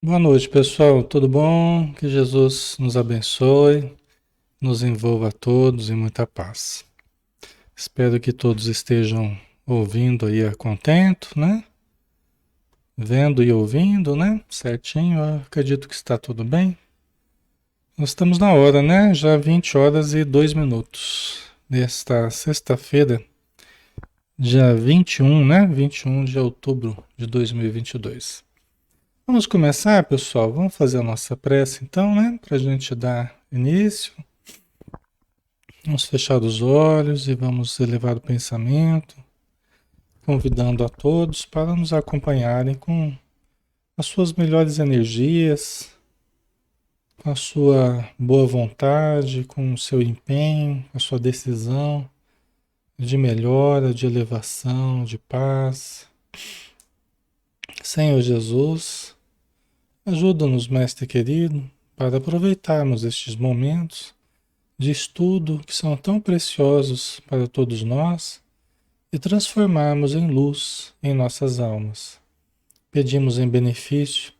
Boa noite, pessoal. Tudo bom? Que Jesus nos abençoe, nos envolva a todos em muita paz. Espero que todos estejam ouvindo aí a contento, né? Vendo e ouvindo, né? Certinho. Eu acredito que está tudo bem. Nós estamos na hora, né? Já 20 horas e 2 minutos desta sexta-feira, dia 21, né? 21 de outubro de 2022. Vamos começar, pessoal? Vamos fazer a nossa prece então, né? Para a gente dar início. Vamos fechar os olhos e vamos elevar o pensamento, convidando a todos para nos acompanharem com as suas melhores energias, com a sua boa vontade, com o seu empenho, com a sua decisão de melhora, de elevação, de paz. Senhor Jesus, ajuda-nos, Mestre querido, para aproveitarmos estes momentos de estudo que são tão preciosos para todos nós e transformarmos em luz em nossas almas. Pedimos em benefício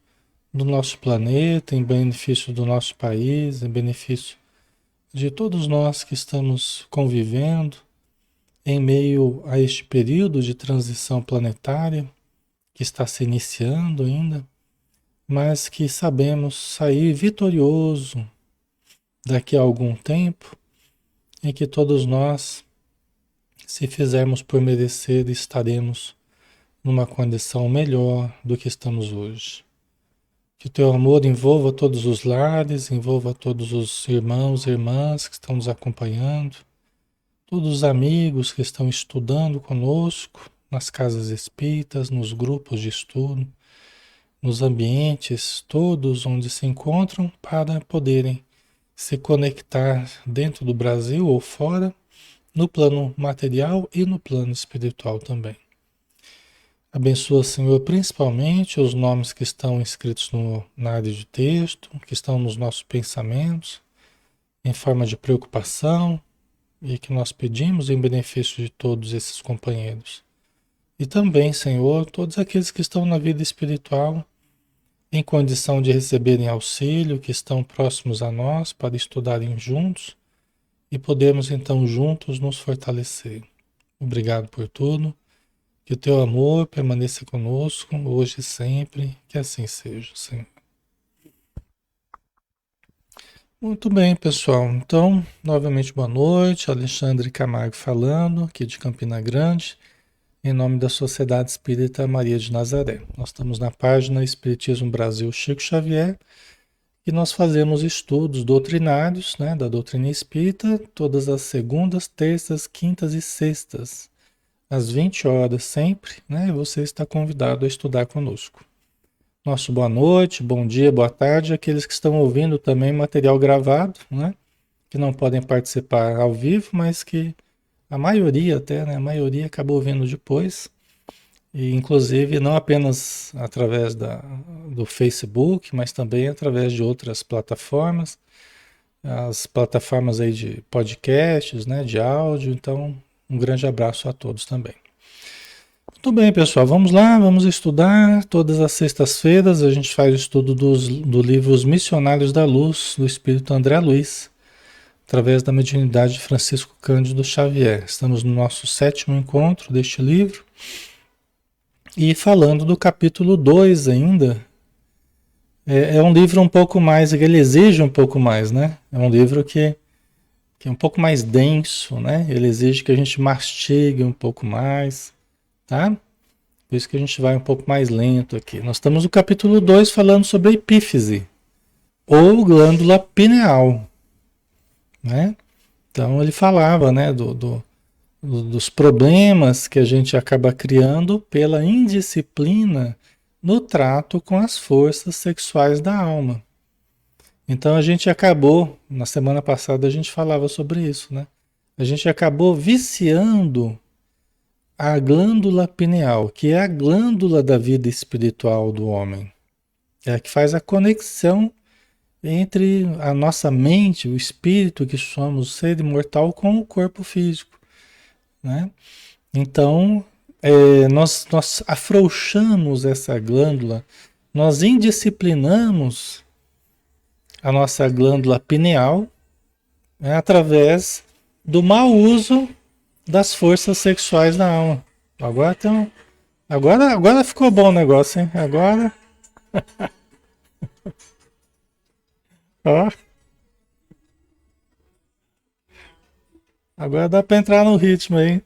do nosso planeta, em benefício do nosso país, em benefício de todos nós que estamos convivendo em meio a este período de transição planetária que está se iniciando ainda, mas que sabemos sair vitorioso daqui a algum tempo em que todos nós, se fizermos por merecer, estaremos numa condição melhor do que estamos hoje. Que o teu amor envolva todos os lares, envolva todos os irmãos e irmãs que estão nos acompanhando, todos os amigos que estão estudando conosco, nas casas espíritas, nos grupos de estudo, nos ambientes todos onde se encontram para poderem se conectar dentro do Brasil ou fora, no plano material e no plano espiritual também. Abençoa, Senhor, principalmente os nomes que estão inscritos na área de texto, que estão nos nossos pensamentos, em forma de preocupação, e que nós pedimos em benefício de todos esses companheiros. E também, Senhor, todos aqueles que estão na vida espiritual, em condição de receberem auxílio, que estão próximos a nós para estudarem juntos e podermos então juntos nos fortalecer. Obrigado por tudo. Que o teu amor permaneça conosco hoje e sempre, que assim seja, Senhor. Muito bem, pessoal. Então, novamente boa noite. Alexandre Camargo falando, aqui de Campina Grande, em nome da Sociedade Espírita Maria de Nazaré. Nós estamos na página Espiritismo Brasil Chico Xavier e nós fazemos estudos doutrinários, né, da doutrina espírita, todas as segundas, terças, quintas e sextas, às 20 horas sempre, né? Você está convidado a estudar conosco. Nosso boa noite, bom dia, boa tarde, aqueles que estão ouvindo também material gravado, né? Que não podem participar ao vivo, mas que a maioria até, né? A maioria acabou ouvindo depois. E inclusive não apenas através do Facebook, mas também através de outras plataformas, as plataformas aí de podcasts, né? De áudio. Então, um grande abraço a todos também. Muito bem, pessoal, vamos lá, vamos estudar. Todas as sextas-feiras a gente faz o estudo do livro Os Missionários da Luz, do Espírito André Luiz, através da mediunidade de Francisco Cândido Xavier. Estamos no nosso 7º encontro deste livro e falando do capítulo 2 ainda. É um livro um pouco mais, ele exige um pouco mais, né? É um livro que é um pouco mais denso, né? Ele exige que a gente mastigue um pouco mais, tá? Por isso que a gente vai um pouco mais lento aqui. Nós estamos no capítulo 2 falando sobre a epífise, ou glândula pineal, né? Então ele falava, né, dos problemas que a gente acaba criando pela indisciplina no trato com as forças sexuais da alma. Então a gente acabou, na semana passada a gente falava sobre isso, né? A gente acabou viciando a glândula pineal, que é a glândula da vida espiritual do homem. É a que faz a conexão entre a nossa mente, o espírito que somos, o ser imortal, com o corpo físico, né? Então, nós afrouxamos essa glândula Nós indisciplinamos a nossa glândula pineal, né, através do mau uso das forças sexuais da alma. Agora tem agora ficou bom o negócio, hein? Ó, agora dá para entrar no ritmo aí.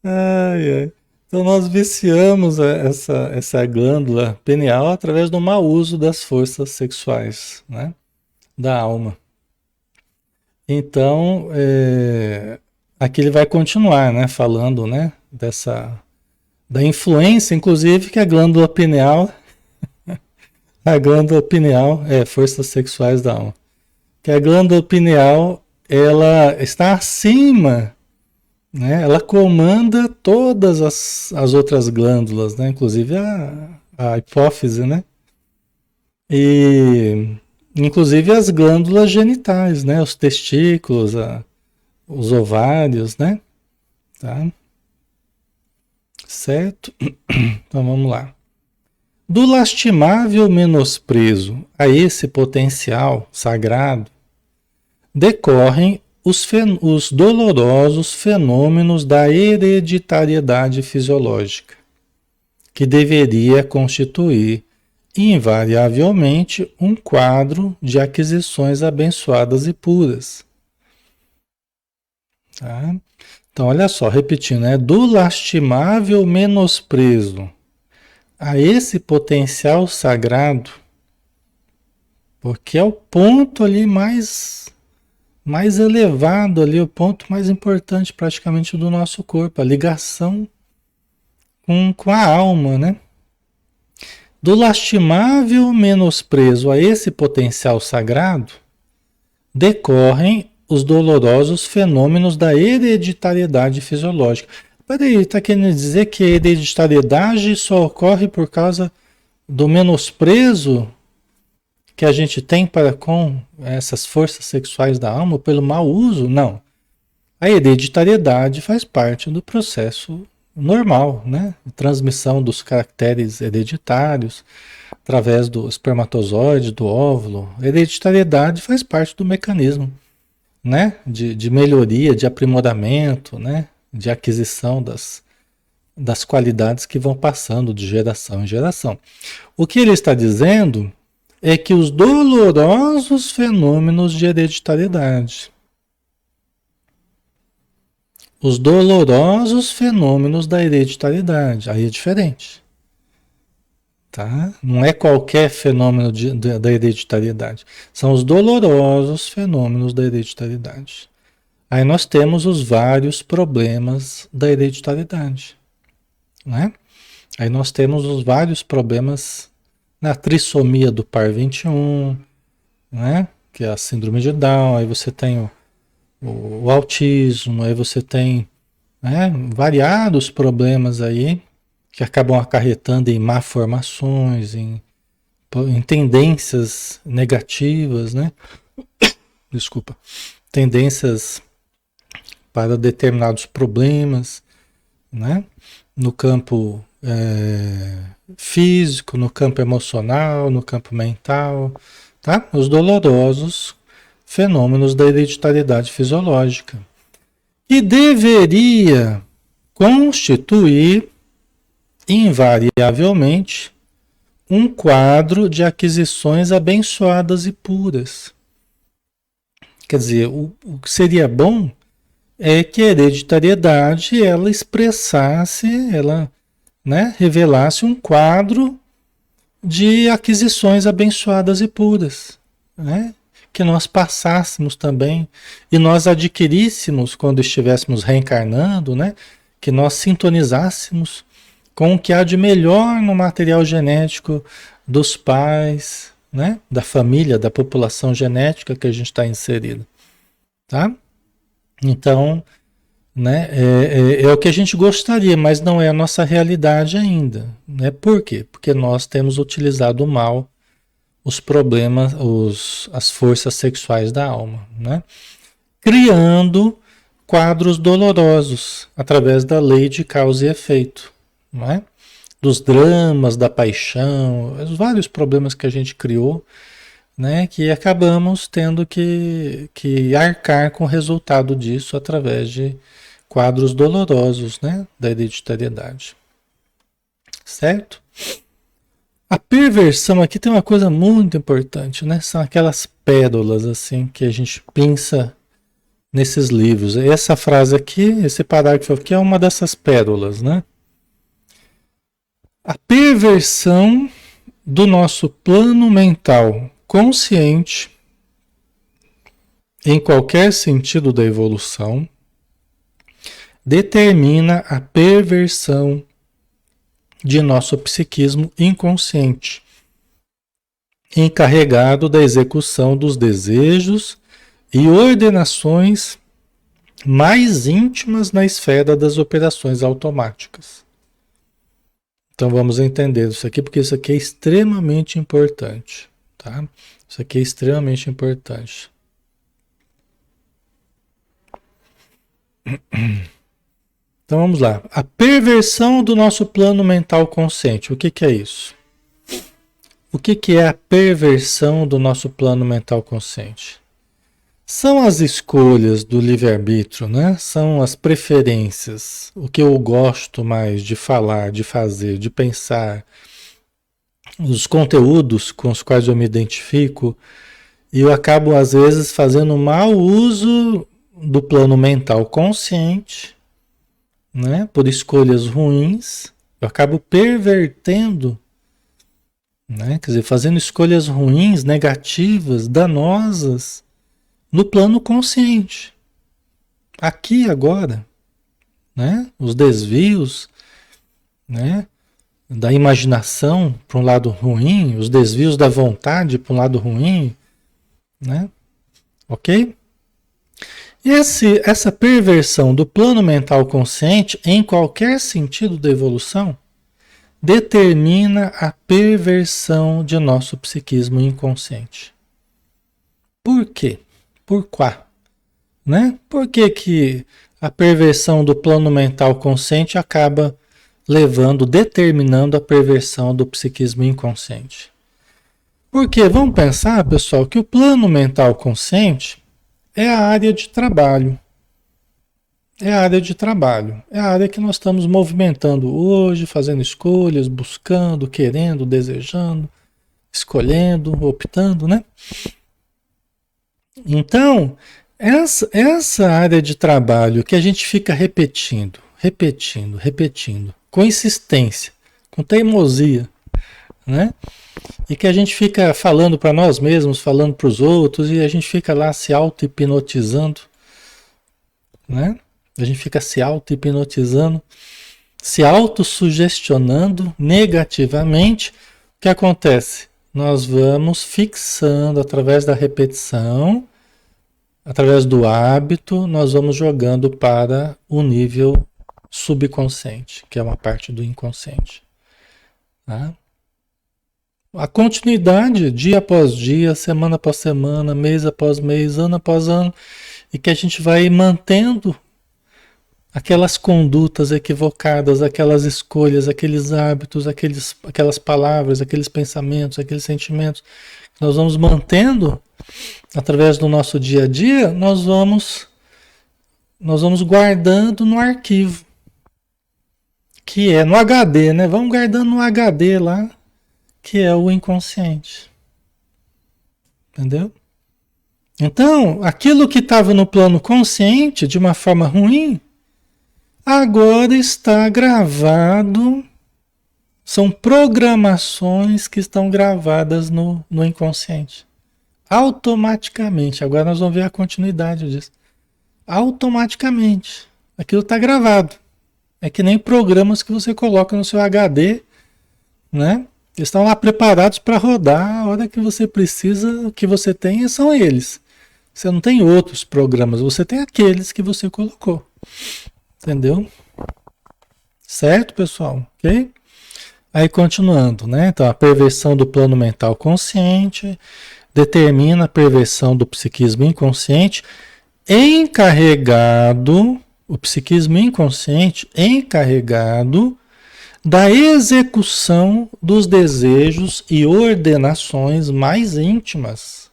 Ai, ai. Então nós viciamos essa glândula pineal através do mau uso das forças sexuais, né? Da alma. Então, aqui ele vai continuar, né? Falando, né? Da influência, inclusive, que a glândula pineal, forças sexuais da alma. Que a glândula pineal, ela está acima, né? Ela comanda todas as outras glândulas, né? Inclusive a hipófise, né? E inclusive as glândulas genitais, né? Os testículos, os ovários, né? Tá? Certo? Então vamos lá. Do lastimável menosprezo a esse potencial sagrado decorrem os dolorosos fenômenos da hereditariedade fisiológica, que deveria constituir invariavelmente um quadro de aquisições abençoadas e puras. Tá? Então, olha só, repetindo, né? Do lastimável menosprezo a esse potencial sagrado, porque é o ponto ali mais elevado ali, o ponto mais importante praticamente do nosso corpo, a ligação com a alma, né? Do lastimável menosprezo a esse potencial sagrado, decorrem os dolorosos fenômenos da hereditariedade fisiológica. Peraí, está querendo dizer que a hereditariedade só ocorre por causa do menosprezo que a gente tem para com essas forças sexuais da alma, pelo mau uso? Não. A hereditariedade faz parte do processo normal, né? Transmissão dos caracteres hereditários através do espermatozoide, do óvulo. A hereditariedade faz parte do mecanismo, né? De melhoria, de aprimoramento, né? De aquisição das qualidades que vão passando de geração em geração. O que ele está dizendo é que os dolorosos fenômenos de hereditariedade, os dolorosos fenômenos da hereditariedade, aí é diferente, tá? Não é qualquer fenômeno da hereditariedade, são os dolorosos fenômenos da hereditariedade. Aí nós temos os vários problemas da hereditariedade, né? Aí nós temos os vários problemas na trissomia do par 21, né? Que é a síndrome de Down, aí você tem o autismo, aí você tem, né, variados problemas aí que acabam acarretando em malformações, em tendências negativas, né? Desculpa. Tendências para determinados problemas, né? No campo físico, no campo emocional, no campo mental, tá? Os dolorosos fenômenos da hereditariedade fisiológica, que deveria constituir invariavelmente um quadro de aquisições abençoadas e puras. Quer dizer, o que seria bom é que a hereditariedade ela expressasse, ela, né, revelasse um quadro de aquisições abençoadas e puras, né? Que nós passássemos também e nós adquiríssemos quando estivéssemos reencarnando, né? Que nós sintonizássemos com o que há de melhor no material genético dos pais, né? Da família, da população genética que a gente está inserido, tá? Então, né? É o que a gente gostaria, mas não é a nossa realidade ainda, né? Por quê? Porque nós temos utilizado mal os problemas, as forças sexuais da alma, né? Criando quadros dolorosos, através da lei de causa e efeito, não é? Dos dramas, da paixão, os vários problemas que a gente criou, né? Que acabamos tendo que arcar com o resultado disso através de quadros dolorosos, né? Da hereditariedade. Certo? A perversão aqui tem uma coisa muito importante, né? São aquelas pérolas assim que a gente pensa nesses livros. Essa frase aqui, esse parágrafo aqui é uma dessas pérolas, né? A perversão do nosso plano mental consciente, em qualquer sentido da evolução, determina a perversão de nosso psiquismo inconsciente, encarregado da execução dos desejos e ordenações mais íntimas na esfera das operações automáticas. Então vamos entender isso aqui, porque isso aqui é extremamente importante, tá? Isso aqui é extremamente importante. Então vamos lá. A perversão do nosso plano mental consciente. O que que é isso? O que que é a perversão do nosso plano mental consciente? São as escolhas do livre-arbítrio, né? São as preferências, o que eu gosto mais de falar, de fazer, de pensar, os conteúdos com os quais eu me identifico, e eu acabo às vezes fazendo mau uso do plano mental consciente, né? Por escolhas ruins, eu acabo pervertendo, né? Quer dizer, fazendo escolhas ruins, negativas, danosas, no plano consciente. Aqui agora, né? Os desvios, né? Da imaginação para um lado ruim, os desvios da vontade para um lado ruim, né? Ok? E essa perversão do plano mental consciente, em qualquer sentido da evolução, determina a perversão de nosso psiquismo inconsciente. Por quê? Por quá? Né? Por que a perversão do plano mental consciente acaba determinando a perversão do psiquismo inconsciente? Porque vamos pensar, pessoal, que o plano mental consciente é a área de trabalho. É a área de trabalho. É a área que nós estamos movimentando hoje, fazendo escolhas, buscando, querendo, desejando, escolhendo, optando, né? Então, essa área de trabalho que a gente fica repetindo, com insistência, com teimosia, né? E que a gente fica falando para nós mesmos, falando para os outros, e a gente fica lá se auto-hipnotizando, né? A gente fica se auto-hipnotizando, se auto-sugestionando negativamente. O que acontece? Nós vamos fixando através da repetição, através do hábito, nós vamos jogando para o nível subconsciente, que é uma parte do inconsciente. Tá? A continuidade, dia após dia, semana após semana, mês após mês, ano após ano, e que a gente vai mantendo aquelas condutas equivocadas, aquelas escolhas, aqueles hábitos, aquelas palavras, aqueles pensamentos, aqueles sentimentos que nós vamos mantendo através do nosso dia a dia, nós vamos guardando no arquivo, que é no HD, né? Vamos guardando no HD lá, que é o inconsciente. Entendeu? Então, aquilo que estava no plano consciente de uma forma ruim, agora está gravado, são programações que estão gravadas no inconsciente. Automaticamente, agora nós vamos ver a continuidade disso. Automaticamente, aquilo está gravado. É que nem programas que você coloca no seu HD, né? Eles estão lá preparados para rodar a hora que você precisa, o que você tem são eles. Você não tem outros programas, você tem aqueles que você colocou. Entendeu? Certo, pessoal? Ok? Aí continuando, né? Então, a perversão do plano mental consciente determina a perversão do psiquismo inconsciente, encarregado, o psiquismo inconsciente encarregado da execução dos desejos e ordenações mais íntimas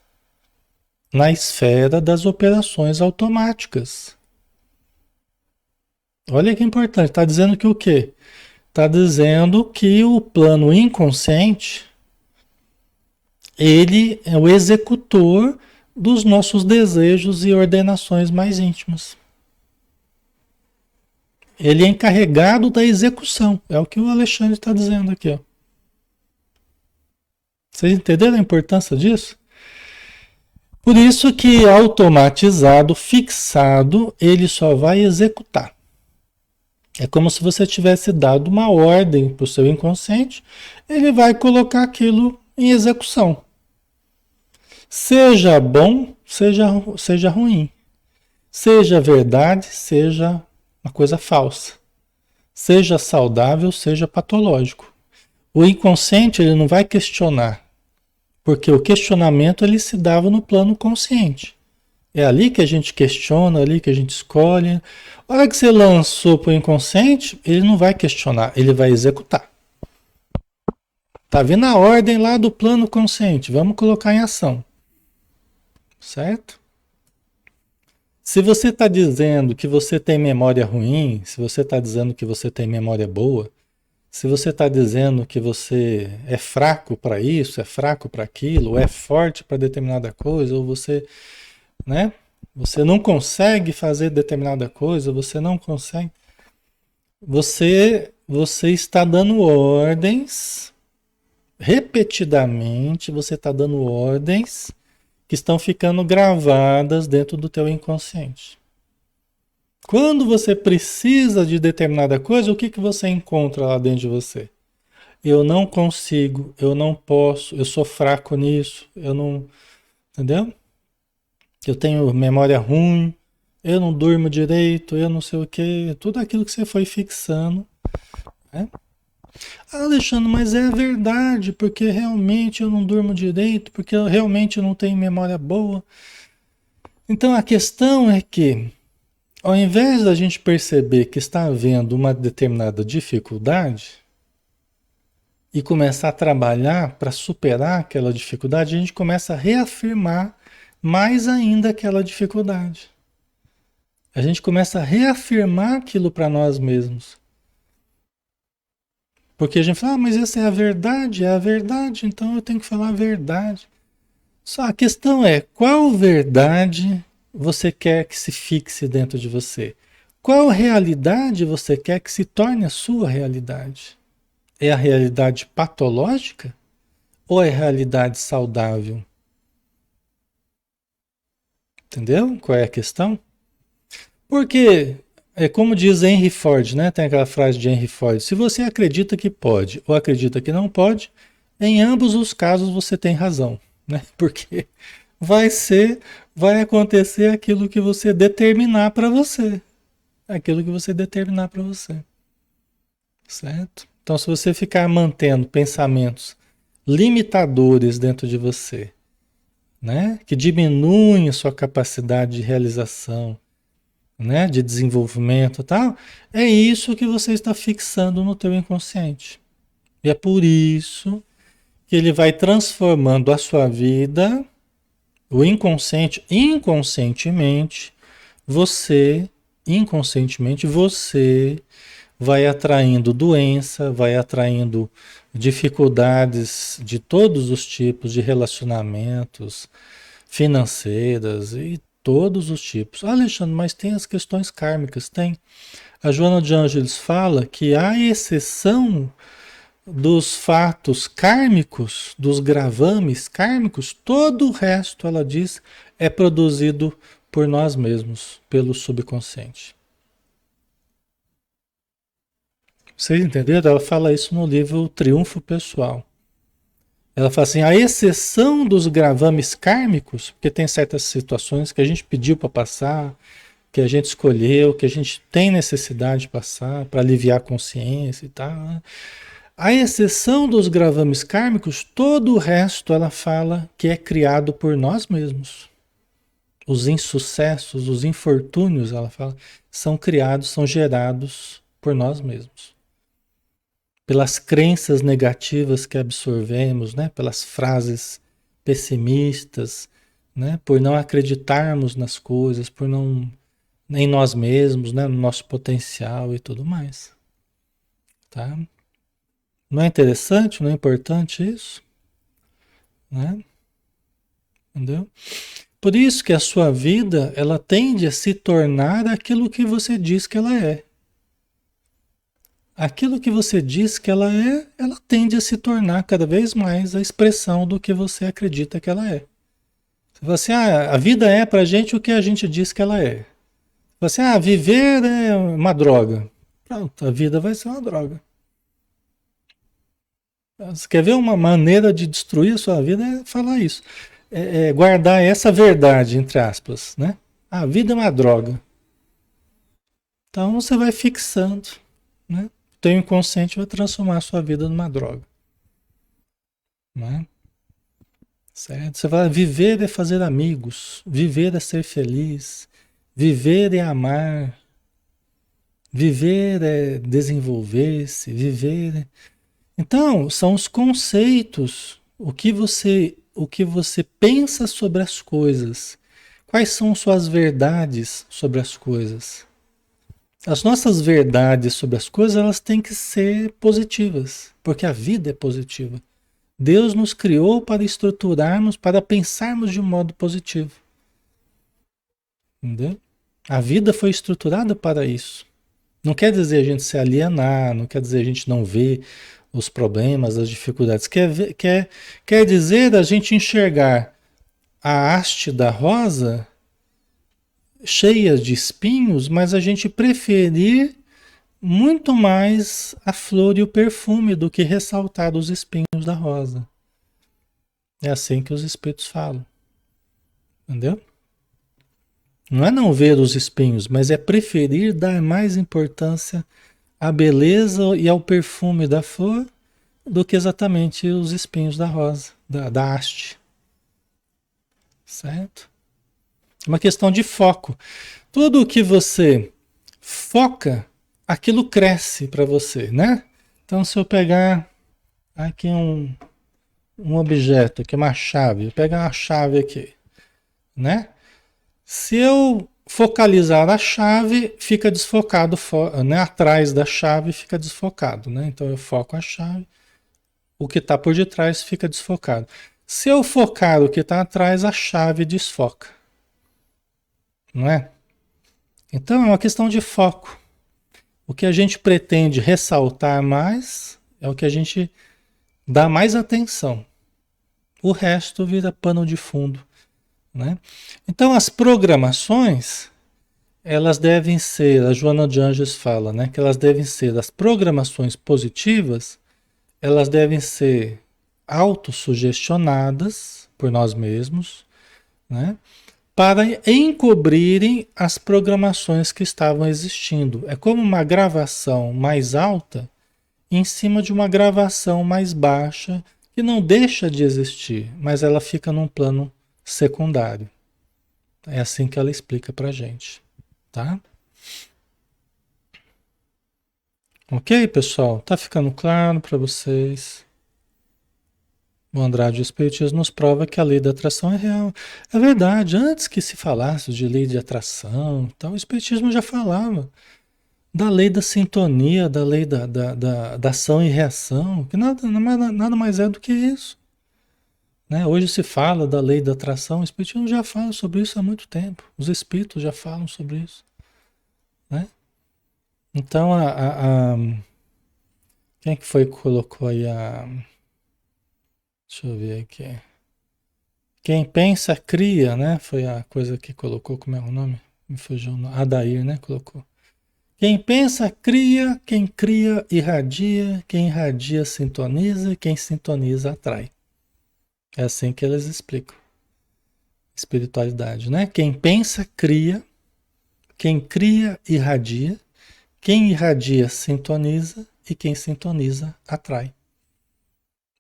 na esfera das operações automáticas. Olha que importante, está dizendo que o quê? Está dizendo que o plano inconsciente, ele é o executor dos nossos desejos e ordenações mais íntimas. Ele é encarregado da execução. É o que o Alexandre está dizendo aqui. Ó. Vocês entenderam a importância disso? Por isso que automatizado, fixado, ele só vai executar. É como se você tivesse dado uma ordem para o seu inconsciente, ele vai colocar aquilo em execução. Seja bom, seja ruim. Seja verdade, seja uma coisa falsa. Seja saudável, seja patológico. O inconsciente ele não vai questionar, porque o questionamento ele se dava no plano consciente. É ali que a gente questiona, ali que a gente escolhe. A hora que você lançou para o inconsciente, ele não vai questionar, ele vai executar. Tá vindo a ordem lá do plano consciente, vamos colocar em ação. Certo? Se você está dizendo que você tem memória ruim, se você está dizendo que você tem memória boa, se você está dizendo que você é fraco para isso, é fraco para aquilo, ou é forte para determinada coisa, ou você, né? Você não consegue fazer determinada coisa, você não consegue. Você está dando ordens, repetidamente, você está dando ordens que estão ficando gravadas dentro do teu inconsciente. Quando você precisa de determinada coisa, o que que você encontra lá dentro de você? Eu não consigo, eu não posso, eu sou fraco nisso, eu não, entendeu? Eu tenho memória ruim, eu não durmo direito, eu não sei o quê, tudo aquilo que você foi fixando, né? Ah, Alexandre, mas é verdade, porque realmente eu não durmo direito, porque eu realmente não tenho memória boa. Então a questão é que, ao invés da gente perceber que está havendo uma determinada dificuldade e começar a trabalhar para superar aquela dificuldade, a gente começa a reafirmar mais ainda aquela dificuldade. A gente começa a reafirmar aquilo para nós mesmos. Porque a gente fala, ah, mas essa é a verdade, então eu tenho que falar a verdade. Só a questão é, qual verdade você quer que se fixe dentro de você? Qual realidade você quer que se torne a sua realidade? É a realidade patológica ou é a realidade saudável? Entendeu? Qual é a questão? Porque, é como diz Henry Ford, né? Tem aquela frase de Henry Ford: se você acredita que pode ou acredita que não pode, em ambos os casos você tem razão, né? Porque vai ser, vai acontecer aquilo que você determinar para você, aquilo que você determinar para você, certo? Então, se você ficar mantendo pensamentos limitadores dentro de você, né, que diminuem a sua capacidade de realização, né, de desenvolvimento e tal, é isso que você está fixando no teu inconsciente. E é por isso que ele vai transformando a sua vida, o inconsciente, inconscientemente você vai atraindo doença, vai atraindo dificuldades de todos os tipos de relacionamentos, financeiras e todos os tipos. Ah, Alexandre, mas tem as questões kármicas? Tem. A Joana de Ângeles fala que, à exceção dos fatos kármicos, dos gravames kármicos, todo o resto, ela diz, é produzido por nós mesmos, pelo subconsciente. Vocês entenderam? Ela fala isso no livro Triunfo Pessoal. Ela fala assim, a exceção dos gravames kármicos, porque tem certas situações que a gente pediu para passar, que a gente escolheu, que a gente tem necessidade de passar para aliviar a consciência e tal, né? A exceção dos gravames kármicos, todo o resto ela fala que é criado por nós mesmos. os insucessos, os infortúnios, ela fala, são criados, são gerados por nós mesmos. Pelas crenças negativas que absorvemos, né? Pelas frases pessimistas, né? Por não acreditarmos nas coisas, por não em nós mesmos, né? No nosso potencial e tudo mais, tá? Não é interessante, não é importante isso, né? Entendeu? Por isso que a sua vida, ela tende a se tornar aquilo que você diz que ela é. Aquilo que você diz que ela é, ela tende a se tornar cada vez mais a expressão do que você acredita que ela é. Você fala assim, a vida é pra gente o que a gente diz que ela é. Você, viver é uma droga. Pronto, a vida vai ser uma droga. Você quer ver uma maneira de destruir a sua vida? É falar isso. É guardar essa verdade, entre aspas, né? A vida é uma droga. Então você vai fixando, né? O teu inconsciente vai transformar a sua vida numa droga, né? Certo? Você vai viver é fazer amigos, viver é ser feliz, viver é amar, viver é desenvolver-se, viver é... Então, são os conceitos, o que você pensa sobre as coisas. Quais são suas verdades sobre as coisas? As nossas verdades sobre as coisas, elas têm que ser positivas, porque a vida é positiva. Deus nos criou para estruturarmos, para pensarmos de um modo positivo. Entendeu? A vida foi estruturada para isso. Não quer dizer a gente se alienar, não quer dizer a gente não ver os problemas, as dificuldades. Quer dizer a gente enxergar a haste da rosa cheia de espinhos, mas a gente preferir muito mais a flor e o perfume do que ressaltar os espinhos da rosa. É assim que os espíritos falam. Entendeu? Não é não ver os espinhos, mas é preferir dar mais importância à beleza e ao perfume da flor do que exatamente os espinhos da rosa, da haste. Certo? É uma questão de foco. Tudo o que você foca, aquilo cresce para você, né? Então, se eu pegar aqui um objeto, aqui uma chave, eu pegar uma chave aqui, né? Se eu focalizar a chave, fica desfocado, né? Atrás da chave fica desfocado, né? Então eu foco a chave, o que está por detrás fica desfocado. Se eu focar o que está atrás, a chave desfoca, não é? Então é uma questão de foco. O que a gente pretende ressaltar mais é o que a gente dá mais atenção. O resto vira pano de fundo, né? Então as programações, elas devem ser, a Joana de Anjos fala, né, que elas devem ser, as programações positivas, elas devem ser autossugestionadas por nós mesmos, né, para encobrirem as programações que estavam existindo. É como uma gravação mais alta em cima de uma gravação mais baixa, que não deixa de existir, mas ela fica num plano secundário. É assim que ela explica pra gente, tá? Ok, pessoal? Tá ficando claro para vocês? O Andrade, o Espiritismo nos prova que a lei da atração é real. É verdade, antes que se falasse de lei de atração, então, o Espiritismo já falava da lei da sintonia, da lei da ação e reação, que nada mais é do que isso. Né? Hoje se fala da lei da atração, o Espiritismo já fala sobre isso há muito tempo. Os Espíritos já falam sobre isso. Né? Então, quem é que foi que colocou aí a... Deixa eu ver aqui. Quem pensa, cria, né? Foi a coisa que colocou, como é o nome? Me fugiu o nome. Adair, né? Colocou. Quem pensa, cria. Quem cria, irradia. Quem irradia, sintoniza. Quem sintoniza, atrai. É assim que eles explicam. Espiritualidade, né? Quem pensa, cria. Quem cria, irradia. Quem irradia, sintoniza. E quem sintoniza, atrai.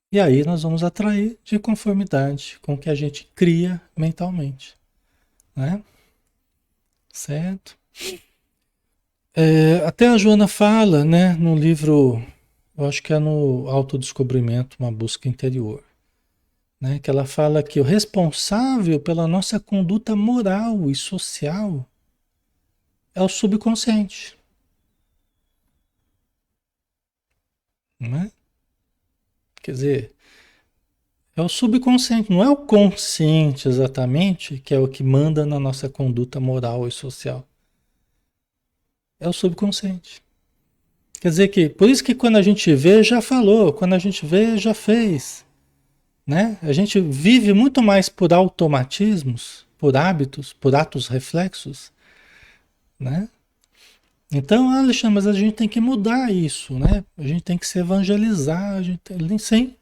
E aí nós vamos atrair de conformidade com o que a gente cria mentalmente. né? Certo? Até a Joana fala, né, no livro, eu acho que é no Autodescobrimento, uma busca interior, né, que ela fala que o responsável pela nossa conduta moral e social é o subconsciente, né? Quer dizer, é o subconsciente, não é o consciente exatamente, que é o que manda na nossa conduta moral e social. É o subconsciente. Quer dizer que, por isso que quando a gente vê, já falou, quando a gente vê, já fez, né? A gente vive muito mais por automatismos, por hábitos, por atos reflexos, né? Então, Alexandre, mas a gente tem que mudar isso, né? A gente tem que se evangelizar, sim.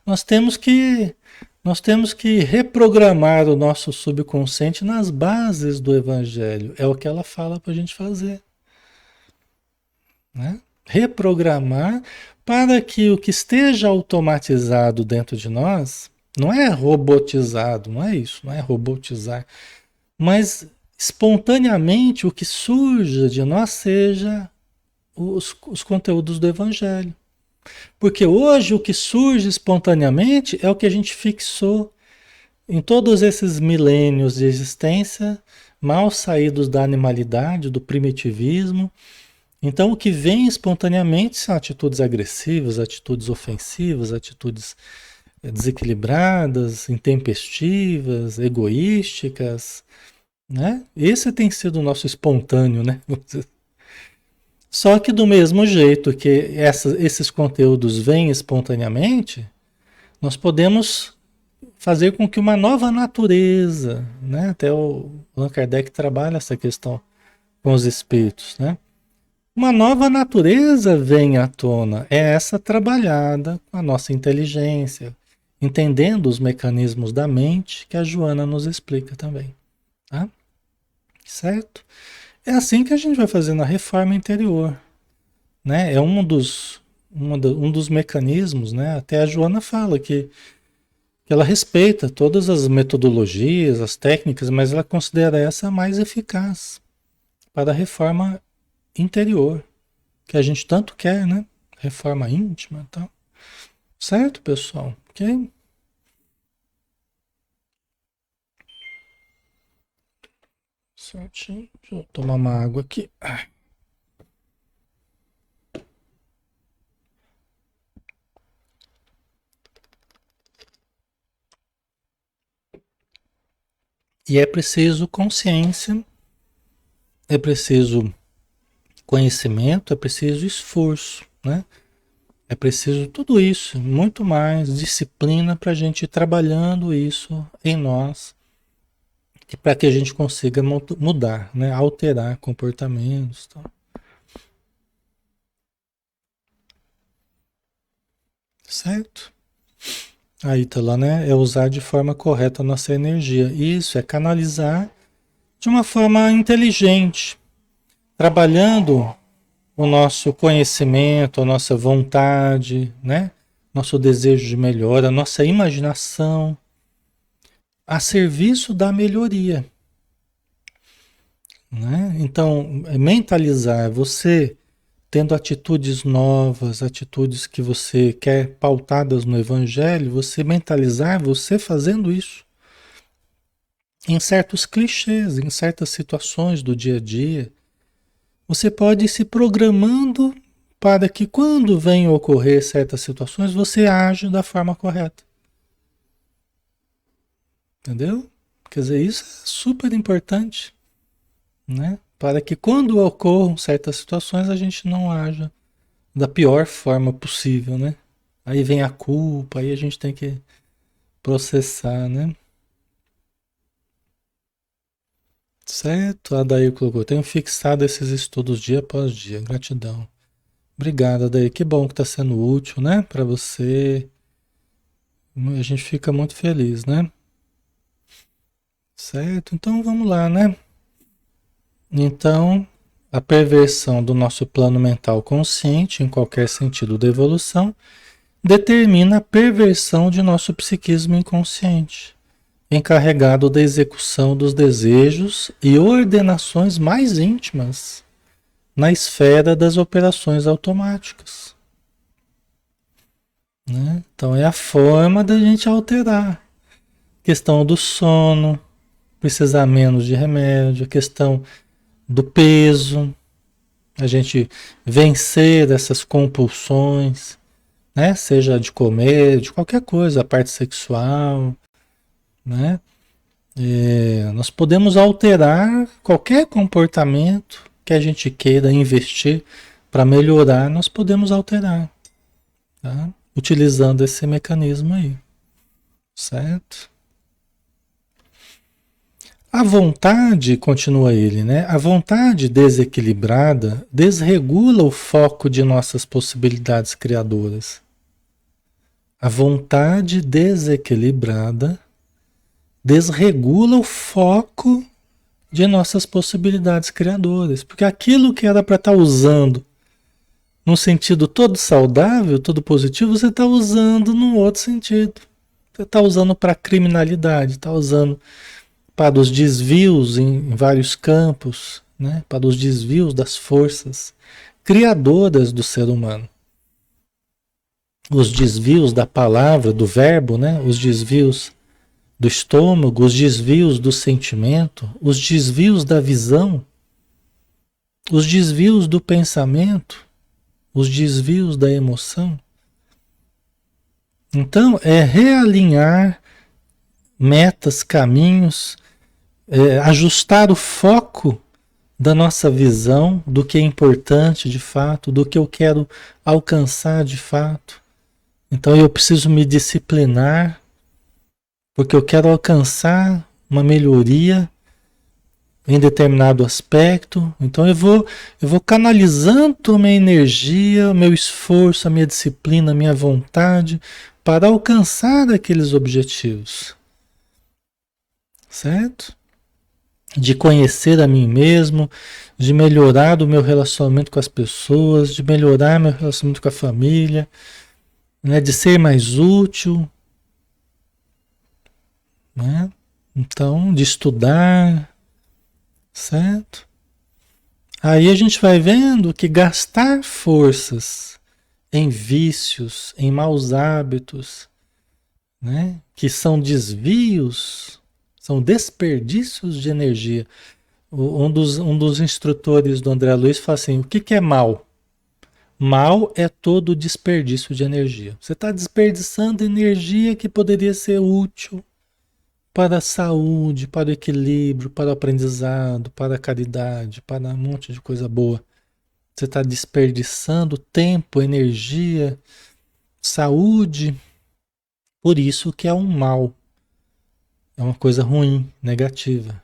Nós temos que nós temos que reprogramar o nosso subconsciente nas bases do evangelho. É o que ela fala para a gente fazer, né? Reprogramar para que o que esteja automatizado dentro de nós, não é robotizado, não é isso, não é robotizar, mas espontaneamente o que surja de nós seja os conteúdos do evangelho. Porque hoje o que surge espontaneamente é o que a gente fixou em todos esses milênios de existência, mal saídos da animalidade, do primitivismo. Então, o que vem espontaneamente são atitudes agressivas, atitudes ofensivas, atitudes desequilibradas, intempestivas, egoísticas, né? Esse tem sido o nosso espontâneo, né? Só que do mesmo jeito que esses conteúdos vêm espontaneamente, nós podemos fazer com que uma nova natureza, né? Até o Allan Kardec trabalha essa questão com os espíritos, né? Uma nova natureza vem à tona, é essa trabalhada com a nossa inteligência, entendendo os mecanismos da mente que a Joana nos explica também, tá? Certo? É assim que a gente vai fazer na reforma interior, né? É um dos mecanismos, né? Até a Joana fala que ela respeita todas as metodologias, as técnicas, mas ela considera essa a mais eficaz para a reforma interior, que a gente tanto quer, né? Reforma íntima e tal. Certo, pessoal? Ok? Certinho. Deixa eu tomar uma água aqui. E é preciso consciência, é preciso conhecimento, é preciso esforço, né? É preciso tudo isso, muito mais disciplina para a gente ir trabalhando isso em nós e para que a gente consiga mudar, né? Alterar comportamentos, tal. Certo? Aí tá lá, né? É usar de forma correta a nossa energia. Isso é canalizar de uma forma inteligente, trabalhando o nosso conhecimento, a nossa vontade, né? Nosso desejo de melhora, a nossa imaginação a serviço da melhoria, né? Então, mentalizar você tendo atitudes novas, atitudes que você quer pautadas no evangelho, você mentalizar você fazendo isso em certos clichês, em certas situações do dia a dia, você pode ir se programando para que quando venham ocorrer certas situações, você age da forma correta. Entendeu? Quer dizer, isso é super importante, né? Para que quando ocorram certas situações, a gente não haja da pior forma possível, né? Aí vem a culpa, aí a gente tem que processar, né? Certo, Adair colocou. Tenho fixado esses estudos dia após dia. Gratidão. Obrigado, Adair. Que bom que está sendo útil, né? Para você. A gente fica muito feliz, né? Certo, então vamos lá, né? Então, a perversão do nosso plano mental consciente, em qualquer sentido da evolução, determina a perversão de nosso psiquismo inconsciente. encarregado da execução dos desejos e ordenações mais íntimas na esfera das operações automáticas, né? Então é a forma da gente alterar. Questão do sono, precisar menos de remédio, a questão do peso, a gente vencer essas compulsões, né? Seja de comer, de qualquer coisa, a parte sexual, né? Nós podemos alterar qualquer comportamento que a gente queira investir para melhorar, nós podemos alterar, tá? Utilizando esse mecanismo aí, certo? A vontade, continua ele, né? A vontade desequilibrada desregula o foco de nossas possibilidades criadoras. A vontade desequilibrada desregula o foco de nossas possibilidades criadoras. Porque aquilo que era para estar usando num sentido todo saudável, todo positivo, você está usando num outro sentido. Você está usando para criminalidade, está usando para os desvios em vários campos, né? Para os desvios das forças criadoras do ser humano. Os desvios da palavra, do verbo, né? Os desvios do estômago, os desvios do sentimento, os desvios da visão, os desvios do pensamento, os desvios da emoção. Então, é realinhar metas, caminhos, ajustar o foco da nossa visão do que é importante de fato, do que eu quero alcançar de fato. Então, eu preciso me disciplinar, porque eu quero alcançar uma melhoria em determinado aspecto. Então eu vou canalizando a minha energia, o meu esforço, a minha disciplina, a minha vontade para alcançar aqueles objetivos. Certo? De conhecer a mim mesmo, de melhorar o meu relacionamento com as pessoas, de melhorar meu relacionamento com a família, né? De ser mais útil, né? Então, de estudar, certo? Aí a gente vai vendo que gastar forças em vícios, em maus hábitos, né? Que são desvios, são desperdícios de energia. Um dos instrutores do André Luiz fala assim, o que é mal? Mal é todo desperdício de energia. Você está desperdiçando energia que poderia ser útil para a saúde, para o equilíbrio, para o aprendizado, para a caridade, para um monte de coisa boa. Você está desperdiçando tempo, energia, saúde. Por isso que é um mal. É uma coisa ruim, negativa.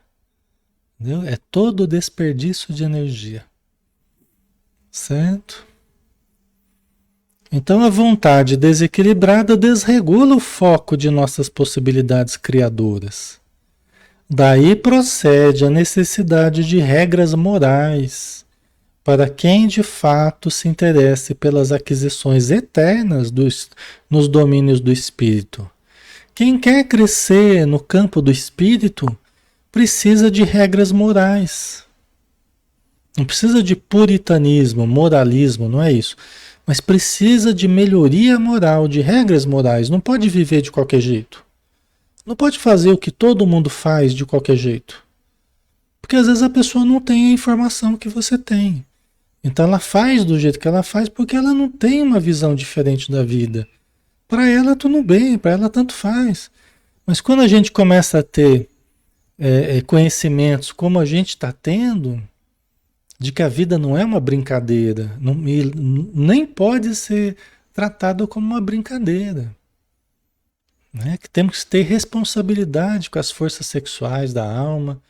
Entendeu? É todo desperdício de energia. Certo? Então a vontade desequilibrada desregula o foco de nossas possibilidades criadoras. Daí procede a necessidade de regras morais para quem de fato se interesse pelas aquisições eternas nos domínios do espírito. Quem quer crescer no campo do espírito precisa de regras morais. Não precisa de puritanismo, moralismo, não é isso. Mas precisa de melhoria moral, de regras morais. Não pode viver de qualquer jeito. Não pode fazer o que todo mundo faz de qualquer jeito. Porque às vezes a pessoa não tem a informação que você tem. Então ela faz do jeito que ela faz porque ela não tem uma visão diferente da vida. Para ela tudo bem, para ela tanto faz. Mas quando a gente começa a ter conhecimentos como a gente está tendo, de que a vida não é uma brincadeira, nem pode ser tratada como uma brincadeira. Né? Que temos que ter responsabilidade com as forças sexuais da alma,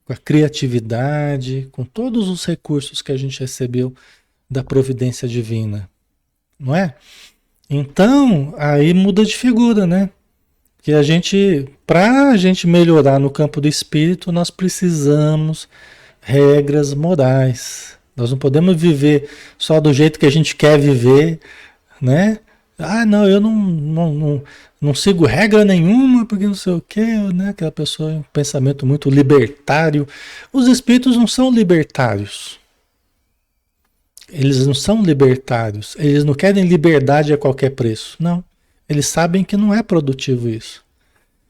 com a criatividade, com todos os recursos que a gente recebeu da providência divina. Não é? Então, aí muda de figura, né? Que para a gente melhorar no campo do espírito, nós precisamos regras morais. Nós não podemos viver só do jeito que a gente quer viver, né? Ah, não, eu Não sigo regra nenhuma, porque não sei o quê, né? Aquela pessoa, um pensamento muito libertário. Os espíritos não são libertários. Eles não são libertários. Eles não querem liberdade a qualquer preço. Não. Eles sabem que não é produtivo isso.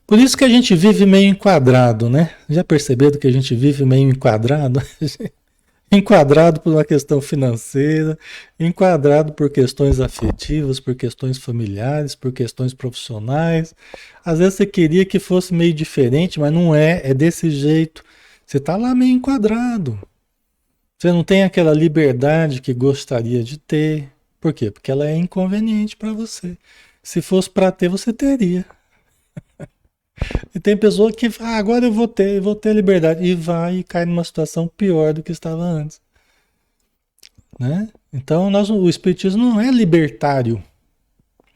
Por isso que a gente vive meio enquadrado, né? Já perceberam que a gente vive meio enquadrado? Enquadrado por uma questão financeira, enquadrado por questões afetivas, por questões familiares, por questões profissionais. Às vezes você queria que fosse meio diferente, mas não é, é desse jeito. Você está lá meio enquadrado. Você não tem aquela liberdade que gostaria de ter. Por quê? Porque ela é inconveniente para você. Se fosse para ter, você teria. E tem pessoa que fala, agora eu vou ter liberdade. E vai e cai numa situação pior do que estava antes. Né? Então, o Espiritismo não é libertário.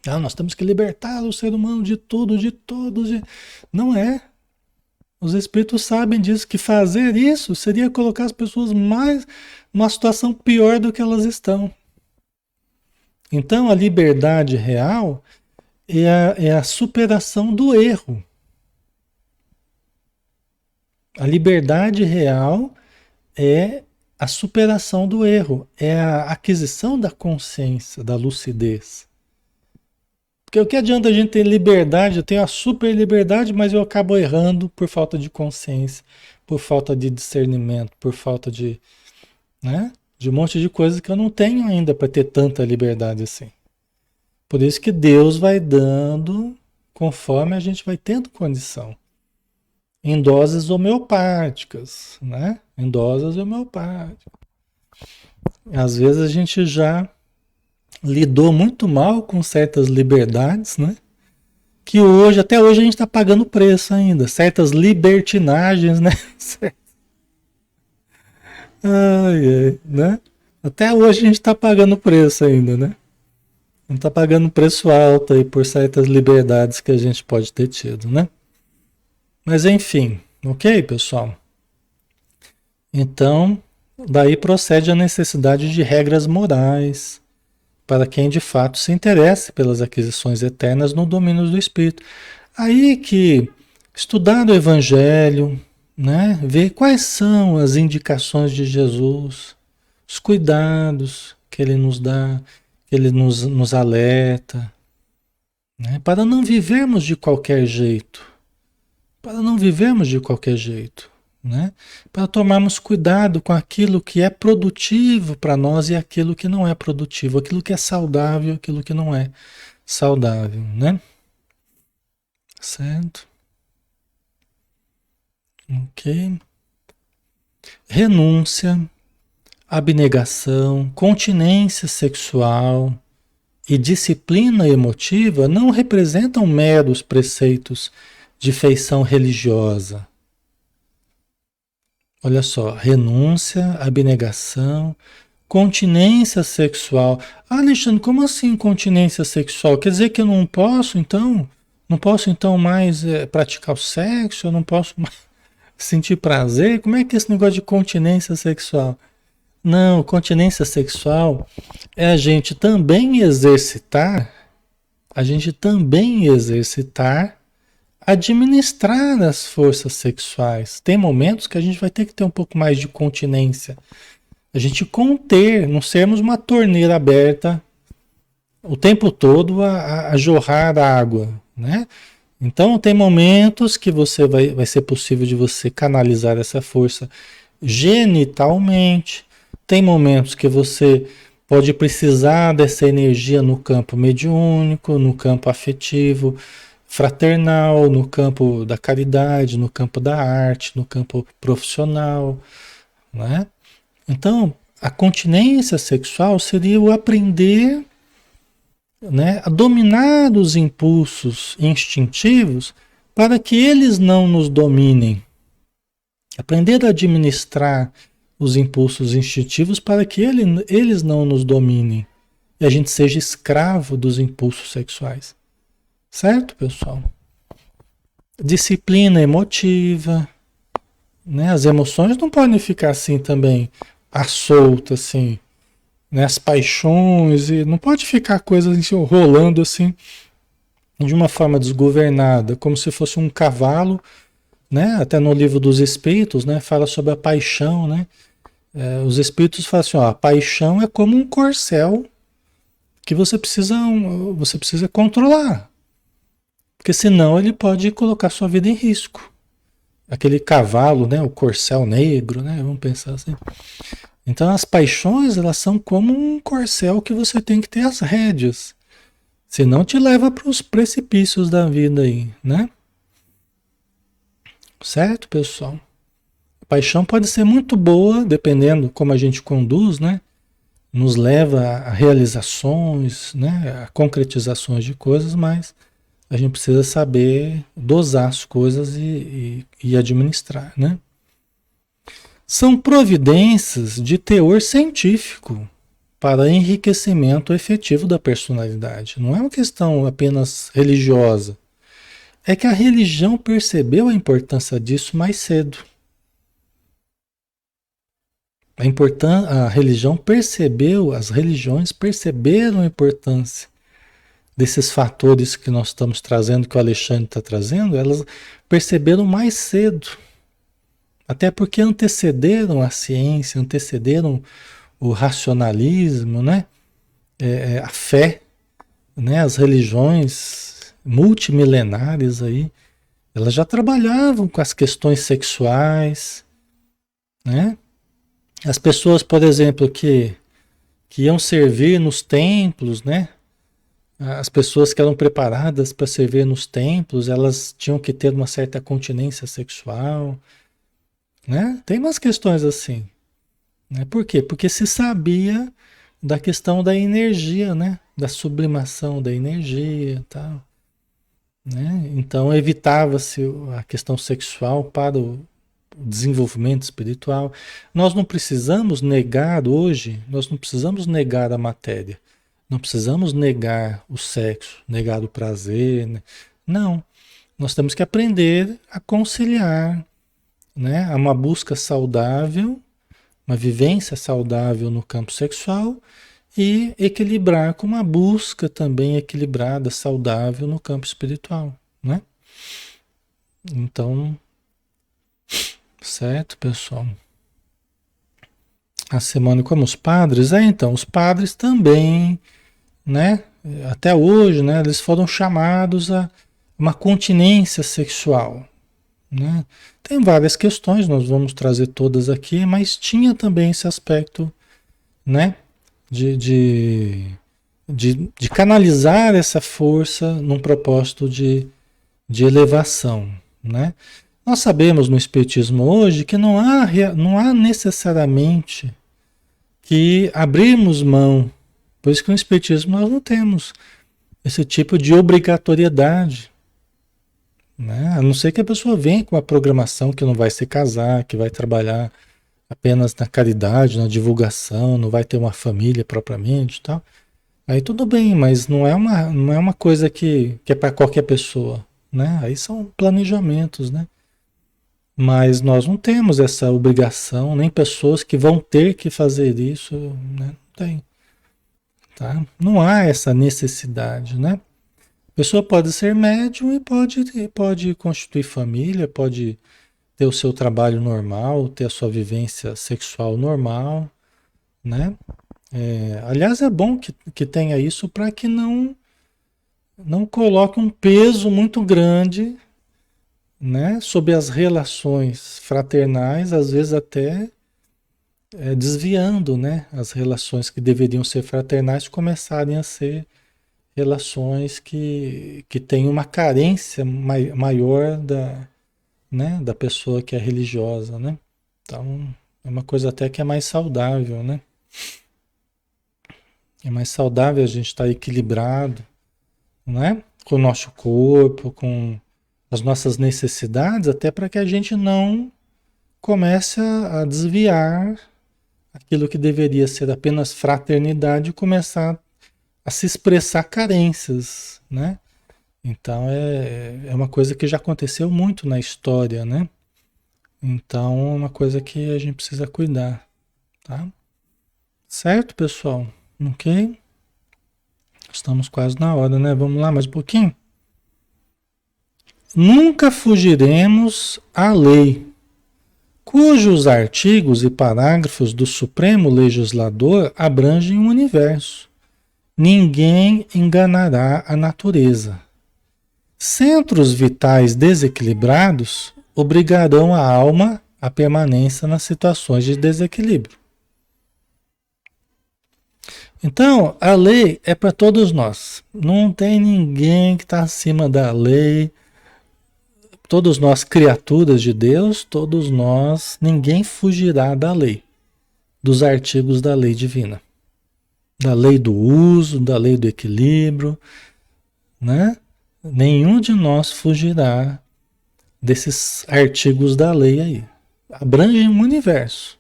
Ah, nós temos que libertar o ser humano de tudo, de todos. Não é. Os Espíritos sabem disso, que fazer isso seria colocar as pessoas mais numa situação pior do que elas estão. Então, a liberdade real é a superação do erro. A liberdade real é a superação do erro, é a aquisição da consciência, da lucidez. Porque o que adianta a gente ter liberdade, eu tenho a super liberdade, mas eu acabo errando por falta de consciência, por falta de discernimento, por falta de, né, de um monte de coisas que eu não tenho ainda para ter tanta liberdade assim. Por isso que Deus vai dando conforme a gente vai tendo condição. Em doses homeopáticas, né? Em doses homeopáticas. Às vezes a gente já lidou muito mal com certas liberdades, né? Que hoje, até hoje a gente está pagando preço ainda. Certas libertinagens, né? Ai, ai, né? Até hoje a gente está pagando preço ainda, né? A gente está pagando preço alto aí por certas liberdades que a gente pode ter tido, né? Mas enfim, ok, pessoal? Então, daí procede a necessidade de regras morais para quem de fato se interesse pelas aquisições eternas no domínio do espírito. Aí que estudar o evangelho, né, ver quais são as indicações de Jesus, os cuidados que ele nos dá, que ele nos alerta, né, para não vivermos de qualquer jeito. Para não vivermos de qualquer jeito, né? Para tomarmos cuidado com aquilo que é produtivo para nós e aquilo que não é produtivo, aquilo que é saudável, aquilo que não é saudável, né? Certo? Ok. Renúncia, abnegação, continência sexual e disciplina emotiva não representam meros preceitos de feição religiosa. Olha só, renúncia, abnegação, continência sexual. Ah, Alexandre, como assim continência sexual? Quer dizer que eu não posso, então? Não posso, então, mais praticar o sexo? Eu não posso mais sentir prazer? Como é que é esse negócio de continência sexual? Não, continência sexual é a gente também exercitar administrar as forças sexuais. Tem momentos que a gente vai ter que ter um pouco mais de continência. A gente conter, não sermos uma torneira aberta o tempo todo a jorrar água, né? Então tem momentos que vai ser possível de você canalizar essa força genitalmente. Tem momentos que você pode precisar dessa energia no campo mediúnico, no campo afetivo, fraternal, no campo da caridade, no campo da arte, no campo profissional, né? Então, a continência sexual seria o aprender, né, a dominar os impulsos instintivos para que eles não nos dominem. Aprender a administrar os impulsos instintivos para que eles não nos dominem e a gente seja escravo dos impulsos sexuais. Certo, pessoal? Disciplina emotiva, né? As emoções não podem ficar assim também, à solta, assim, né? As paixões, e não pode ficar coisas assim, rolando assim, de uma forma desgovernada, como se fosse um cavalo, né? Até no livro dos Espíritos, né? Fala sobre a paixão, né? Os Espíritos falam assim, ó, a paixão é como um corcel que você precisa controlar, porque senão ele pode colocar sua vida em risco. Aquele cavalo, né? O corcel negro, né? Vamos pensar assim. Então as paixões, elas são como um corcel que você tem que ter as rédeas. Senão te leva para os precipícios da vida aí, né? Certo, pessoal? A paixão pode ser muito boa, dependendo como a gente conduz, né? Nos leva a realizações, né? A concretizações de coisas, mas a gente precisa saber dosar as coisas e administrar, né? São providências de teor científico para enriquecimento efetivo da personalidade. Não é uma questão apenas religiosa. É que a religião percebeu a importância disso mais cedo. A religião percebeu, as religiões perceberam a importância desses fatores que nós estamos trazendo, que o Alexandre está trazendo, elas perceberam mais cedo. Até porque antecederam a ciência, antecederam o racionalismo, né? A fé, né? As religiões multimilenares aí, elas já trabalhavam com as questões sexuais, né? As pessoas, por exemplo, que iam servir nos templos, né? As pessoas que eram preparadas para servir nos templos, elas tinham que ter uma certa continência sexual, né? Tem umas questões assim, né? Por quê? Porque se sabia da questão da energia, né? Da sublimação da energia e tal, né? Então evitava-se a questão sexual para o desenvolvimento espiritual. Nós não precisamos negar hoje, nós não precisamos negar a matéria. Não precisamos negar o sexo, negar o prazer, né? Não. Nós temos que aprender a conciliar, né? Uma busca saudável, uma vivência saudável no campo sexual e equilibrar com uma busca também equilibrada, saudável no campo espiritual, né? Então, certo, pessoal? A semana como os padres, então, os padres também, né? Até hoje, né? Eles foram chamados a uma continência sexual, né? Tem várias questões, nós vamos trazer todas aqui, mas tinha também esse aspecto, né? De, de, de canalizar essa força num propósito de elevação, né? Nós sabemos no Espiritismo hoje que não há necessariamente que abrirmos mão, por isso que no Espiritismo nós não temos esse tipo de obrigatoriedade, né? A não ser que a pessoa venha com uma programação que não vai se casar, que vai trabalhar apenas na caridade, na divulgação, não vai ter uma família propriamente e tal. Aí tudo bem, mas não é uma coisa que é para qualquer pessoa, né? Aí são planejamentos, né? Mas nós não temos essa obrigação, nem pessoas que vão ter que fazer isso, né? Não tem, tá? Não há essa necessidade, né? A pessoa pode ser médium e pode constituir família, pode ter o seu trabalho normal, ter a sua vivência sexual normal, né? Aliás, é bom que tenha isso para que não coloque um peso muito grande, né, sobre as relações fraternais, às vezes até desviando, né, as relações que deveriam ser fraternais começarem a ser relações que têm uma carência maior né, da pessoa que é religiosa, né? Então, é uma coisa até que é mais saudável, né? É mais saudável a gente estar equilibrado, né? Com o nosso corpo, com as nossas necessidades, até para que a gente não comece a desviar aquilo que deveria ser apenas fraternidade e começar a se expressar carências, né? Então é uma coisa que já aconteceu muito na história, né? Então é uma coisa que a gente precisa cuidar, tá? Certo, pessoal? Ok? Estamos quase na hora, né? Vamos lá mais um pouquinho? nunca fugiremos à lei, cujos artigos e parágrafos do Supremo Legislador abrangem o universo. Ninguém enganará a natureza. Centros vitais desequilibrados obrigarão a alma à permanência nas situações de desequilíbrio. Então, a lei é para todos nós. Não tem ninguém que está acima da lei. Todos nós, criaturas de Deus, todos nós, ninguém fugirá da lei, dos artigos da lei divina, da lei do uso, da lei do equilíbrio, né? Nenhum de nós fugirá desses artigos da lei aí. Abrangem o universo.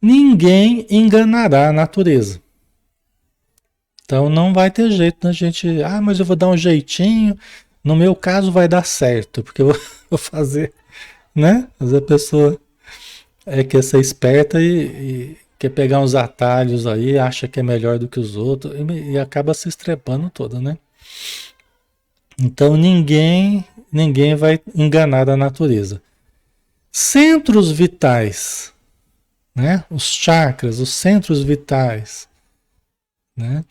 Ninguém enganará a natureza. Então não vai ter jeito da gente, mas eu vou dar um jeitinho, no meu caso vai dar certo, porque eu vou fazer, né? Mas a pessoa quer ser esperta e quer pegar uns atalhos aí, acha que é melhor do que os outros e acaba se estrepando toda, né? Então ninguém vai enganar a natureza. Centros vitais, né? Os chakras, os centros vitais, né?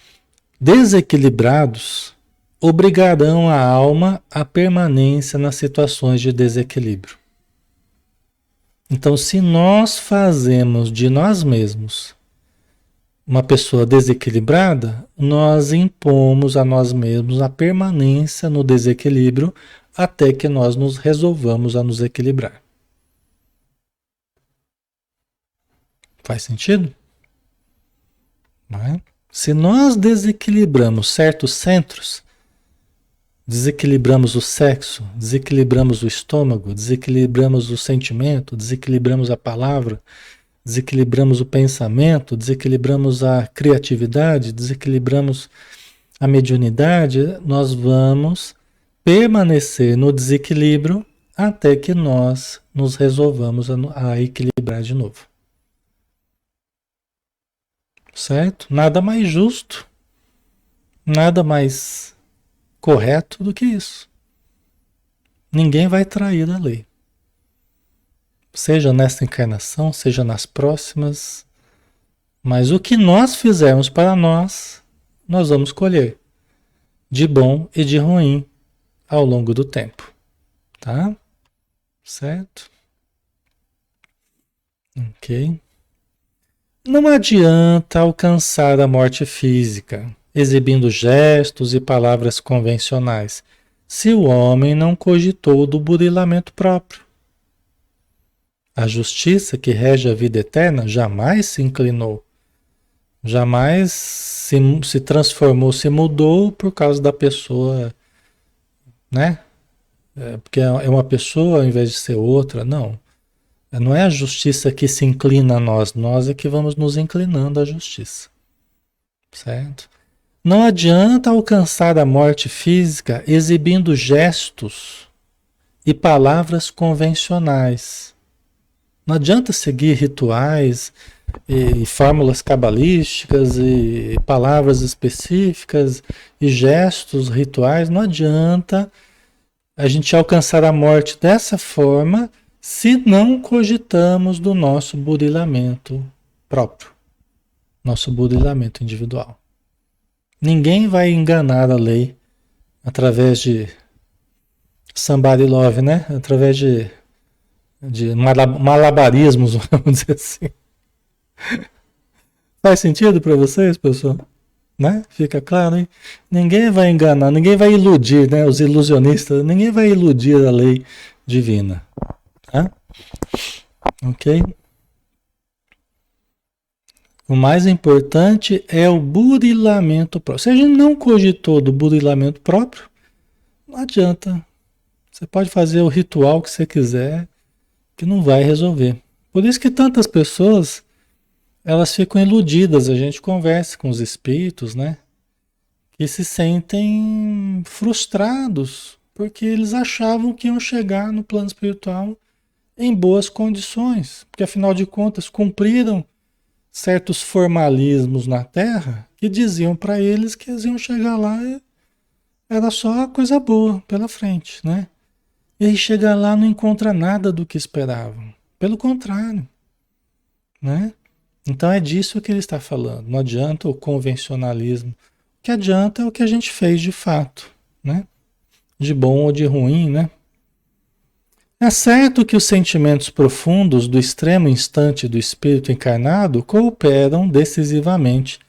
Desequilibrados obrigarão a alma à permanência nas situações de desequilíbrio. Então, se nós fazemos de nós mesmos uma pessoa desequilibrada, nós impomos a nós mesmos a permanência no desequilíbrio até que nós nos resolvamos a nos equilibrar. Faz sentido? Não é? Se nós desequilibramos certos centros, desequilibramos o sexo, desequilibramos o estômago, desequilibramos o sentimento, desequilibramos a palavra, desequilibramos o pensamento, desequilibramos a criatividade, desequilibramos a mediunidade, nós vamos permanecer no desequilíbrio até que nós nos resolvamos a equilibrar de novo. Certo? Nada mais justo, nada mais correto do que isso. Ninguém vai trair a lei. Seja nesta encarnação, seja nas próximas. Mas o que nós fizermos para nós, nós vamos colher. De bom e de ruim ao longo do tempo. Tá? Certo? Ok. Não adianta alcançar a morte física, exibindo gestos e palavras convencionais, se o homem não cogitou do burilamento próprio. A justiça que rege a vida eterna jamais se inclinou, jamais se transformou, se mudou por causa da pessoa, né? Porque é uma pessoa ao invés de ser outra, não. Não é a justiça que se inclina a nós, nós é que vamos nos inclinando à justiça. Certo? Não adianta alcançar a morte física exibindo gestos e palavras convencionais. Não adianta seguir rituais e fórmulas cabalísticas e palavras específicas e gestos rituais. Não adianta a gente alcançar a morte dessa forma se não cogitamos do nosso burilamento próprio, nosso burilamento individual. Ninguém vai enganar a lei através de somebody love, né? Através de malabarismos, vamos dizer assim. Faz sentido para vocês, pessoal? Né? Fica claro, hein? Ninguém vai enganar, ninguém vai iludir, né? Os ilusionistas, ninguém vai iludir a lei divina. Tá? Ok? O mais importante é o burilamento próprio. Se a gente não cogitou do burilamento próprio, não adianta. Você pode fazer o ritual que você quiser, que não vai resolver. Por isso que tantas pessoas, elas ficam iludidas. A gente conversa com os espíritos, né? Que se sentem frustrados, porque eles achavam que iam chegar no plano espiritual em boas condições, porque afinal de contas cumpriram certos formalismos na Terra que diziam para eles que eles iam chegar lá e era só coisa boa pela frente, né? E aí chega lá, não encontra nada do que esperavam. Pelo contrário, né? Então é disso que ele está falando. Não adianta o convencionalismo. O que adianta é o que a gente fez de fato, né? De bom ou de ruim, né? É certo que os sentimentos profundos do extremo instante do espírito encarnado cooperam decisivamente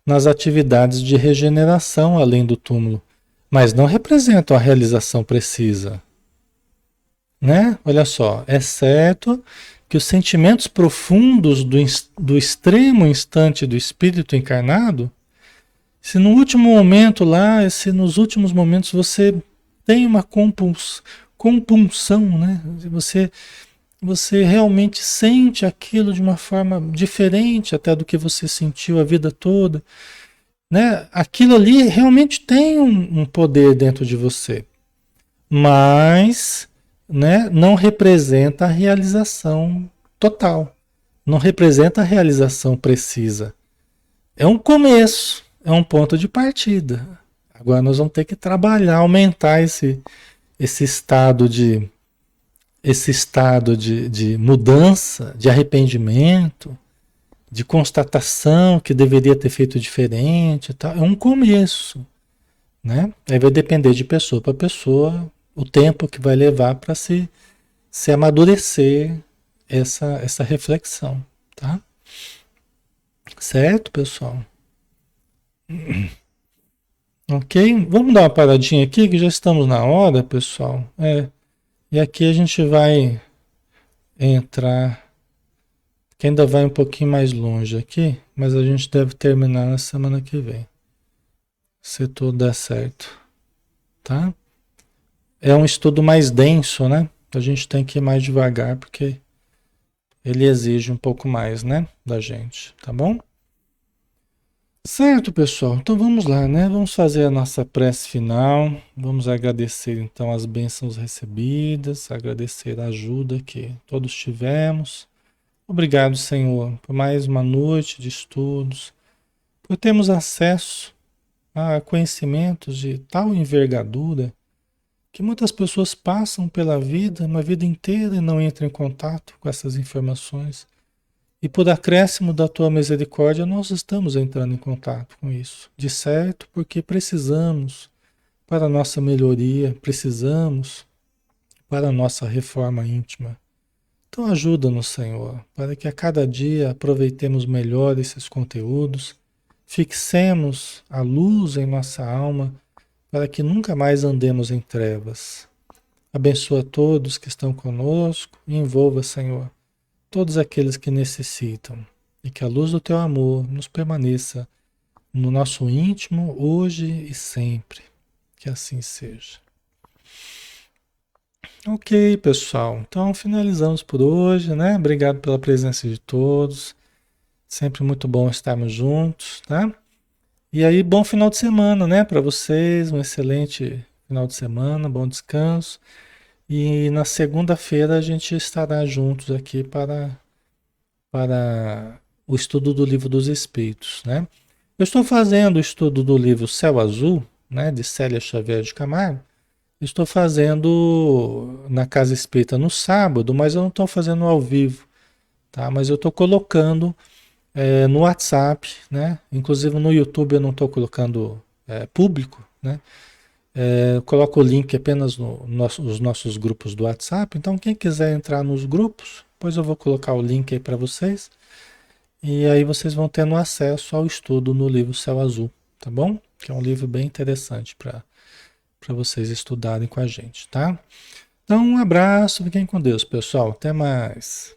nas atividades de regeneração além do túmulo, mas não representam a realização precisa, né? Olha só, é certo que os sentimentos profundos do extremo instante do espírito encarnado, se no último momento lá, se nos últimos momentos você tem uma compulsão, né? Você realmente sente aquilo de uma forma diferente até do que você sentiu a vida toda, né? Aquilo ali realmente tem um poder dentro de você, mas, né, não representa a realização total, não representa a realização precisa. É um começo, é um ponto de partida. Agora nós vamos ter que trabalhar, aumentar esse esse estado de mudança, de arrependimento, de constatação que deveria ter feito diferente e tal. É um começo, né? Aí vai depender de pessoa para pessoa o tempo que vai levar para se amadurecer essa reflexão, tá? Certo, pessoal? Ok? Vamos dar uma paradinha aqui que já estamos na hora, pessoal. E aqui a gente vai entrar, que ainda vai um pouquinho mais longe aqui, mas a gente deve terminar na semana que vem, se tudo der certo, tá? É um estudo mais denso, né? A gente tem que ir mais devagar, porque ele exige um pouco mais, né, da gente, tá bom? Certo, pessoal. Então vamos lá, né? Vamos fazer a nossa prece final. Vamos agradecer então as bênçãos recebidas, agradecer a ajuda que todos tivemos. Obrigado, Senhor, por mais uma noite de estudos, por termos acesso a conhecimentos de tal envergadura que muitas pessoas passam pela vida, uma vida inteira, e não entram em contato com essas informações. E por acréscimo da tua misericórdia, nós estamos entrando em contato com isso. De certo, porque precisamos para a nossa melhoria, precisamos para a nossa reforma íntima. Então ajuda-nos, Senhor, para que a cada dia aproveitemos melhor esses conteúdos, fixemos a luz em nossa alma, para que nunca mais andemos em trevas. Abençoa todos que estão conosco e envolva, Senhor, todos aqueles que necessitam, e que a luz do teu amor nos permaneça no nosso íntimo, hoje e sempre. Que assim seja. Ok, pessoal. Então finalizamos por hoje, né? Obrigado pela presença de todos. Sempre muito bom estarmos juntos, tá? E aí, bom final de semana, né? Para vocês, um excelente final de semana, bom descanso. E na segunda-feira a gente estará juntos aqui para o estudo do Livro dos Espíritos, né? Eu estou fazendo o estudo do livro Céu Azul, né, de Célia Xavier de Camargo. Estou fazendo na Casa Espírita no sábado, mas eu não estou fazendo ao vivo, tá? Mas eu estou colocando no WhatsApp, né? Inclusive no YouTube eu não estou colocando público, né? Eu coloco o link apenas nos nossos grupos do WhatsApp. Então quem quiser entrar nos grupos, depois eu vou colocar o link aí para vocês. E aí vocês vão tendo acesso ao estudo no livro Céu Azul, tá bom? Que é um livro bem interessante para vocês estudarem com a gente, tá? Então um abraço, fiquem com Deus, pessoal. Até mais.